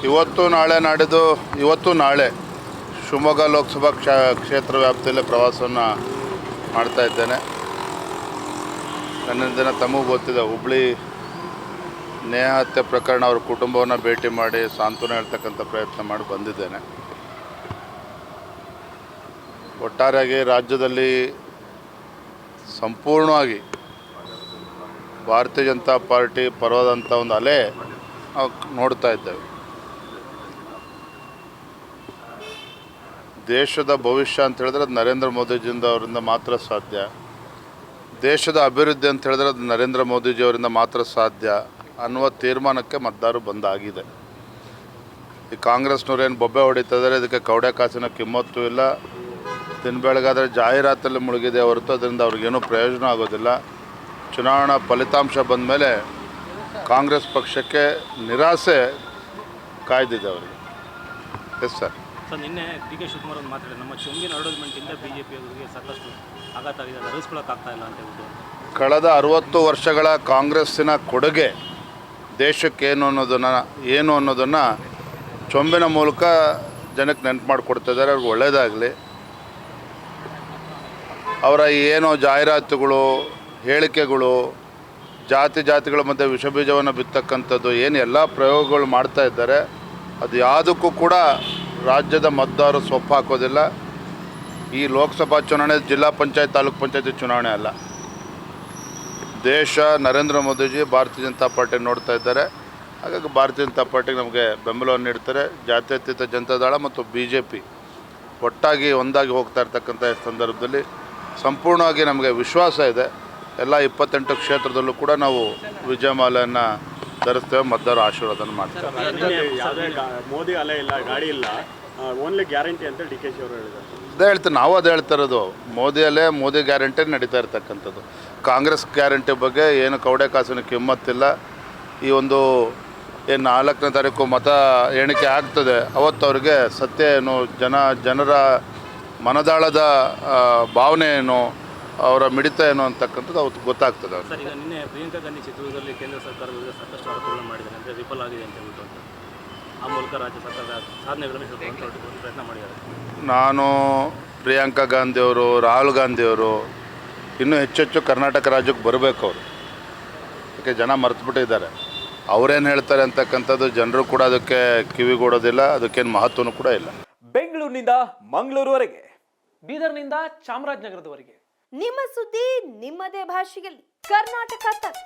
ಇವತ್ತು ನಾಳೆ ನಾಡಿದ್ದು ಇವತ್ತು ನಾಳೆ ಶಿವಮೊಗ್ಗ ಲೋಕಸಭಾ ಕ್ಷೇತ್ರ ವ್ಯಾಪ್ತಿಯಲ್ಲಿ ಪ್ರವಾಸವನ್ನು ಮಾಡ್ತಾ ಇದ್ದೇನೆ. ನನ್ನ ದಿನ ತಮಗೂ ಗೊತ್ತಿದೆ, ಹುಬ್ಳಿ ನೇಹ ಹತ್ಯೆ ಪ್ರಕರಣ ಅವ್ರ ಕುಟುಂಬವನ್ನು ಭೇಟಿ ಮಾಡಿ ಸಾಂತ್ವನ ಹೇಳ್ತಕ್ಕಂಥ ಪ್ರಯತ್ನ ಮಾಡಿ ಬಂದಿದ್ದೇನೆ. ಒಟ್ಟಾರೆಯಾಗಿ ರಾಜ್ಯದಲ್ಲಿ ಸಂಪೂರ್ಣವಾಗಿ ಭಾರತೀಯ ಜನತಾ ಪಾರ್ಟಿ ಪರವಾದಂಥ ಒಂದು ಅಲೆ ನಾವು ನೋಡ್ತಾ ಇದ್ದೇವೆ. ದೇಶದ ಭವಿಷ್ಯ ಅಂತ ಹೇಳಿದ್ರೆ ಅದು ನರೇಂದ್ರ ಮೋದಿಜಿಯಿಂದ ಅವರಿಂದ ಮಾತ್ರ ಸಾಧ್ಯ. ದೇಶದ ಅಭಿವೃದ್ಧಿ ಅಂತ ಹೇಳಿದ್ರೆ ಅದು ನರೇಂದ್ರ ಮೋದಿಜಿಯವರಿಂದ ಮಾತ್ರ ಸಾಧ್ಯ ಅನ್ನುವ ತೀರ್ಮಾನಕ್ಕೆ ಮತದಾರರು ಬಂದಾಗಿದೆ. ಈ ಕಾಂಗ್ರೆಸ್ನವ್ರೇನು ಬೊಬ್ಬೆ ಹೊಡಿತಾ ಇದ್ದಾರೆ, ಇದಕ್ಕೆ ಕವಡೆ ಕಾಸಿನ ಕಿಮ್ಮತ್ತು ಇಲ್ಲ. ದಿನ ಬೆಳಗಾದರೆ ಜಾಹೀರಾತಲ್ಲಿ ಮುಳುಗಿದೆ ಹೊರತು ಅದರಿಂದ ಅವ್ರಿಗೇನೂ ಪ್ರಯೋಜನ ಆಗೋದಿಲ್ಲ. ಚುನಾವಣಾ ಫಲಿತಾಂಶ ಬಂದ ಮೇಲೆ ಕಾಂಗ್ರೆಸ್ ಪಕ್ಷಕ್ಕೆ ನಿರಾಸೆ ಕಾಯ್ದಿದೆ ಅವರಿಗೆ. Yes sir. ಸರ್, ನಿನ್ನೆ ಡಿ ಕೆ ಶಿವಕುಮಾರ್ ಒಂದು ಮಾತಾಡಿದ್ರು, ನಮ್ಮ ಚುಂಬಿನ ಅಡ್ವರ್ಟೈಸ್ಮೆಂಟಿಂದ BJP ಅವರಿಗೆ ಸಾಕಷ್ಟು ಆಘಾತ ಆಗಿದೆ, ನಡೆಸ್ಕೊಳ್ಳೋಕ್ಕಾಗ್ತಾ ಇಲ್ಲ ಅಂತ ಹೇಳ್ಬಿಟ್ಟು. ಕಳೆದ 60 ವರ್ಷಗಳ ಕಾಂಗ್ರೆಸ್ಸಿನ ಕೊಡುಗೆ ದೇಶಕ್ಕೆ ಏನು ಅನ್ನೋದನ್ನು ಚೊಂಬಿನ ಮೂಲಕ ಜನಕ್ಕೆ ನೆನಪು ಮಾಡಿಕೊಡ್ತಿದ್ದಾರೆ. ಅವ್ರಿಗೆ ಒಳ್ಳೆಯದಾಗಲಿ. ಅವರ ಏನೋ ಜಾಹೀರಾತುಗಳು, ಹೇಳಿಕೆಗಳು, ಜಾತಿಗಳ ಮಧ್ಯೆ ವಿಷಬೀಜವನ್ನು ಬಿತ್ತಕ್ಕಂಥದ್ದು ಏನು ಎಲ್ಲ ಪ್ರಯೋಗಗಳು ಮಾಡ್ತಾ ಇದ್ದಾರೆ, ಅದು ಯಾವುದಕ್ಕೂ ಕೂಡ ರಾಜ್ಯದ ಮತದಾರರು ಸೊಪ್ಪು ಹಾಕೋದಿಲ್ಲ. ಈ ಲೋಕಸಭಾ ಚುನಾವಣೆ ಜಿಲ್ಲಾ ಪಂಚಾಯತ್ ತಾಲೂಕು ಪಂಚಾಯತಿ ಚುನಾವಣೆ ಅಲ್ಲ. ದೇಶ ನರೇಂದ್ರ ಮೋದಿಜಿ ಭಾರತೀಯ ಜನತಾ ಪಾರ್ಟಿ ನೋಡ್ತಾ ಇದ್ದಾರೆ. ಹಾಗಾಗಿ ಭಾರತೀಯ ಜನತಾ ಪಾರ್ಟಿಗೆ ನಮಗೆ ಬೆಂಬಲವನ್ನು ನೀಡ್ತಾರೆ. ಜಾತ್ಯತೀತ ಜನತಾದಳ ಮತ್ತು BJP ಒಟ್ಟಾಗಿ ಒಂದಾಗಿ ಹೋಗ್ತಾ ಇರ್ತಕ್ಕಂಥ ಸಂದರ್ಭದಲ್ಲಿ ಸಂಪೂರ್ಣವಾಗಿ ನಮಗೆ ವಿಶ್ವಾಸ ಇದೆ. ಎಲ್ಲ 28 ಕ್ಷೇತ್ರದಲ್ಲೂ ಕೂಡ ನಾವು ವಿಜಯಮಾಲೆಯನ್ನು ಧರಿಸ್ತೇವೆ. ಮತದಾರರು ಆಶೀರ್ವಾದನ ಮಾಡ್ತಾರೆ. ಯಾವುದೇ ಮೋದಿ ಅಲೆ ಇಲ್ಲ, ಗಾಡಿ ಇಲ್ಲ, ಓನ್ಲಿ ಗ್ಯಾರಂಟಿ ಅಂತ DK ಅವರು ಹೇಳಿದ್ದಾರೆ. ಅದೇ ಹೇಳ್ತೀವಿ, ನಾವು ಅದೇ ಹೇಳ್ತಾ ಇರೋದು. ಮೋದಿ ಅಲೆ, ಮೋದಿ ಗ್ಯಾರಂಟಿ ನಡೀತಾ ಇರ್ತಕ್ಕಂಥದ್ದು. ಕಾಂಗ್ರೆಸ್ ಗ್ಯಾರಂಟಿ ಬಗ್ಗೆ ಏನು ಕವಡೆ ಕಾಸಿನ ಕಿಮ್ಮತ್ತಿಲ್ಲ. ಈ ಒಂದು ಏನು 4ನೇ ತಾರೀಕು ಮತ ಎಣಿಕೆ ಆಗ್ತದೆ, ಅವತ್ತು ಅವ್ರಿಗೆ ಸತ್ಯ ಏನು, ಜನರ ಮನದಾಳದ ಭಾವನೆ ಏನು, ಅವರ ಮಿಡಿತ ಏನು ಅಂತಕ್ಕಂಥದ್ದು ಅವತ್ತು ಗೊತ್ತಾಗ್ತದೆ. ಸರ್, ಈಗ ನಿನ್ನೆ ಪ್ರಿಯಾಂಕಾ ಗಾಂಧಿ ಚಿತ್ರದುರ್ಗದಲ್ಲಿ ಕೇಂದ್ರ ಸರ್ಕಾರದ ವಿರುದ್ಧ ಸಾಕಷ್ಟು ಆರೋಪಗಳನ್ನು ಮಾಡಿದ್ದಾರೆ, ಅಂದರೆ ವಿಫಲ ಆಗಿದೆ ಅಂತ ಹೇಳ್ಬಿಟ್ಟು ಅಂತ. ಆ ಮೂಲಕ ರಾಜ್ಯ ಸರ್ಕಾರದ ಸಾಧನೆಗಳನ್ನು ಹೇಳ್ಕೊಂಡು ಪ್ರಯತ್ನ ಮಾಡಿದ್ದಾರೆ. ನಾನು ಪ್ರಿಯಾಂಕಾ ಗಾಂಧಿಯವರು, ರಾಹುಲ್ ಗಾಂಧಿಯವರು ಇನ್ನೂ ಹೆಚ್ಚೆಚ್ಚು ಕರ್ನಾಟಕ ರಾಜ್ಯಕ್ಕೆ ಬರಬೇಕು. ಅವರು ಯಾಕೆ ಜನ ಮರೆತುಬಿಟ್ಟಿದ್ದಾರೆ. ಅವರೇನು ಹೇಳ್ತಾರೆ ಅಂತಕ್ಕಂಥದ್ದು ಜನರು ಕೂಡ ಅದಕ್ಕೆ ಕಿವಿಗೊಡೋದಿಲ್ಲ, ಅದಕ್ಕೇನು ಮಹತ್ವನೂ ಕೂಡ ಇಲ್ಲ. ಬೆಂಗಳೂರಿನಿಂದ ಮಂಗಳೂರುವರೆಗೆ, ಬೀದರ್ನಿಂದ ಚಾಮರಾಜನಗರದವರೆಗೆ ನಿಮ್ಮ ಸುದ್ದಿ ನಿಮ್ಮದೇ ಭಾಷೆಯಲ್ಲಿ ಕರ್ನಾಟಕ ತಕ್.